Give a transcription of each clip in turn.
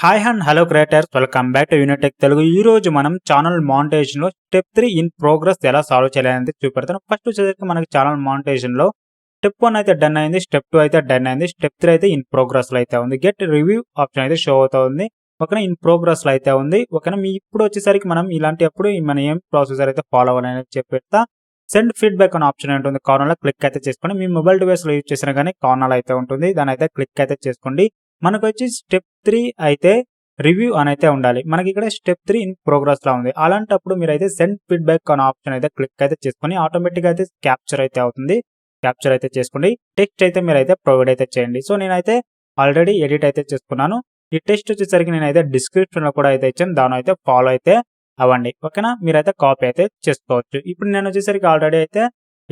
Hi and hello creators, welcome back to Unitech Telugu. ఈ రోజు మనం ఛానల్ మానిటైజేషన్ లో స్టెప్ 3 ఇన్ ప్రోగ్రెస్ ఎలా సాల్వ్ చేయాలనేది చూపెడతాను. ఫస్ట్ వచ్చేసరికి మనకి ఛానల్ మానిటైజేషన్ లో స్టెప్ 1 అయితే డన్ అయింది, స్టెప్ 2 అయితే డన్ అయింది, స్టెప్ 3 అయితే ఇన్ ప్రోగ్రెస్ లో అయితే ఉంది. గెట్ రివ్యూ ఆప్షన్ అయితే షో అవుతుంది, ఓకేనా. ఇన్ ప్రోగ్రెస్ లో అయితే ఉంది, ఓకేనా. మీ ఇప్పుడు వచ్చేసరికి మనం ఇలాంటి అప్పుడు మనం ఏం ప్రొసీజర్ అయితే ఫాలో అవ్వాలనేది చెప్పేస్తా. సెండ్ ఫీడ్బ్యాక్ అనే ఆప్షన్ ఉంటుంది, కార్నర్ లో క్లిక్ అయితే చేసుకోండి. మీ మొబైల్ డివైస్ లో యూజ్ చేసినా కానీ కార్నర్ అయితే ఉంటుంది, దాని అయితే క్లిక్ అయితే చేసుకోండి. మనకు వచ్చి స్టెప్ 3 అయితే రివ్యూ అని అయితే ఉండాలి. మనకి ఇక్కడ స్టెప్ 3 ఇన్ ప్రోగ్రెస్ లా ఉంది. అలాంటప్పుడు మీరైతే సెండ్ ఫీడ్బ్యాక్ అనే ఆప్షన్ అయితే క్లిక్ అయితే చేసుకొని ఆటోమేటిక్ గా అయితే క్యాప్చర్ అయితే అవుతుంది. క్యాప్చర్ అయితే చేసుకోండి. టెక్స్ట్ అయితే మీరైతే ప్రొవైడ్ అయితే చేయండి. సో నేనైతే ఆల్రెడీ ఎడిట్ అయితే చేసుకున్నాను. ఈ టెక్స్ట్ వచ్చేసరికి నేనైతే డిస్క్రిప్షన్ లో కూడా అయితే ఇచ్చాను, దాని అయితే ఫాలో అయితే అవ్వండి, ఓకేనా. మీరైతే కాపీ అయితే చేసుకోవచ్చు. ఇప్పుడు నేను వచ్చేసరికి ఆల్రెడీ అయితే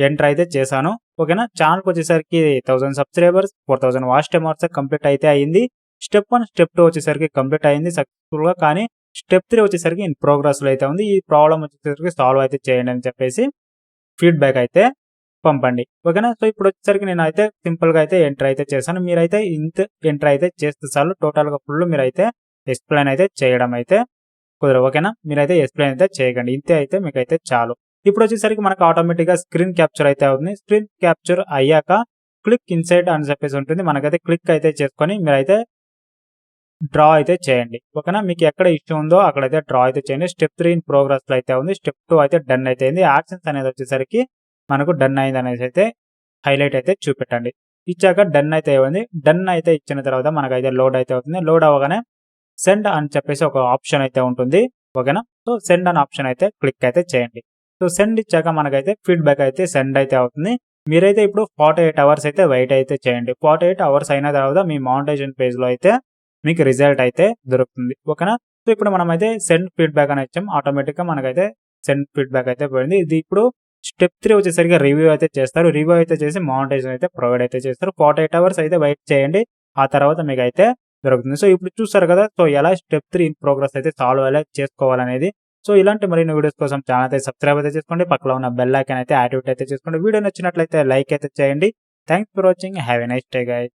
ఎంటర్ అయితే చేశాను, ఓకేనా. ఛానల్కి వచ్చేసరికి 1000 subscribers, 4000 watch time hours complete అయితే అయింది. స్టెప్ 1 స్టెప్ 2 వచ్చేసరికి కంప్లీట్ అయింది సక్సెస్ఫుల్ గా. కానీ స్టెప్ 3 వచ్చేసరికి ఇన్ ప్రోగ్రెస్ లో అయితే ఉంది. ఈ ప్రాబ్లం వచ్చేసరికి సాల్వ్ అయితే చేయండి అని చెప్పేసి ఫీడ్బ్యాక్ అయితే పంపండి, ఓకేనా. సో ఇప్పుడు వచ్చేసరికి నేను అయితే సింపుల్ గా అయితే ఎంటర్ అయితే చేశాను. మీరైతే ఇంత ఎంటర్ అయితే చేస్తే చాలు, టోటల్ గా ఫుల్ మీరైతే ఎక్స్ప్లెయిన్ అయితే చేయడం అయితే కుదరదు, ఓకేనా. మీరైతే ఎక్స్ప్లెయిన్ అయితే చేయకండి, ఇంతే అయితే మీకైతే చాలు. ఇప్పుడు వచ్చేసరికి మనకు ఆటోమేటిక్ గా స్క్రీన్ క్యాప్చర్ అయితే అవుతుంది. స్క్రీన్ క్యాప్చర్ అయ్యాక క్లిక్ ఇన్సైడ్ అని చెప్పేసి ఉంటుంది, మనకైతే క్లిక్ అయితే చేసుకొని మీరైతే డ్రా అయితే చేయండి, ఓకేనా. మీకు ఎక్కడ ఇష్యూ ఉందో అక్కడైతే డ్రా అయితే చేయండి. స్టెప్ 3 ఇన్ ప్రోగ్రెస్ లో అయితే ఉంది. స్టెప్ 2 అయితే డన్ అయితే అయింది. యాక్షన్స్ అనేది వచ్చేసరికి మనకు డన్ అయింది అనేసి అయితే హైలైట్ అయితే చూపెట్టండి. ఇచ్చాక డన్ అయితే అయింది. డన్ అయితే ఇచ్చిన తర్వాత మనకైతే లోడ్ అయితే అవుతుంది. లోడ్ అవ్వగానే సెండ్ అని చెప్పేసి ఒక ఆప్షన్ అయితే ఉంటుంది, ఓకేనా. సో సెండ్ అనే ఆప్షన్ అయితే క్లిక్ అయితే చేయండి. సో సెండ్ ఇచ్చాక మనకైతే ఫీడ్బ్యాక్ అయితే సెండ్ అయితే అవుతుంది. మీరైతే ఇప్పుడు 48 అవర్స్ అయితే వెయిట్ అయితే చేయండి. 48 అవర్స్ అయిన తర్వాత మీ మానిటైజేషన్ పేజ్ లో అయితే మీకు రిజల్ట్ అయితే దొరుకుతుంది, ఓకేనా. సో ఇప్పుడు మనం అయితే సెండ్ ఫీడ్బ్యాక్ అని ఇచ్చాం, ఆటోమేటిక్ గా మనకైతే సెండ్ ఫీడ్బ్యాక్ అయితే పోయింది. ఇది ఇప్పుడు స్టెప్ 3 వచ్చేసరికి రివ్యూ అయితే చేస్తారు. రివ్యూ అయితే చేసి మానిటైజేషన్ అయితే ప్రొవైడ్ అయితే చేస్తారు. 48 అవర్స్ అయితే వెయిట్ చేయండి, ఆ తర్వాత మీకు అయితే దొరుకుతుంది. సో ఇప్పుడు చూస్తారు కదా, సో ఎలా స్టెప్ 3 ఇన్ ప్రోగ్రెస్ అయితే సాల్వ్ ఎలా చేసుకోవాలనేది. సో ఇలాంటి మరిన్ని వీడియోస్ కోసం ఛానల్ అయితే సబ్స్క్రైబ్ అయితే చేసుకోండి, పక్కన ఉన్న బెల్ ఐకాన్ అయితే యాక్టివేట్ అయితే చేసుకోండి. వీడియో నచ్చినట్లయితే లైక్ అయితే చేయండి. Thanks for watching, have a nice day guys.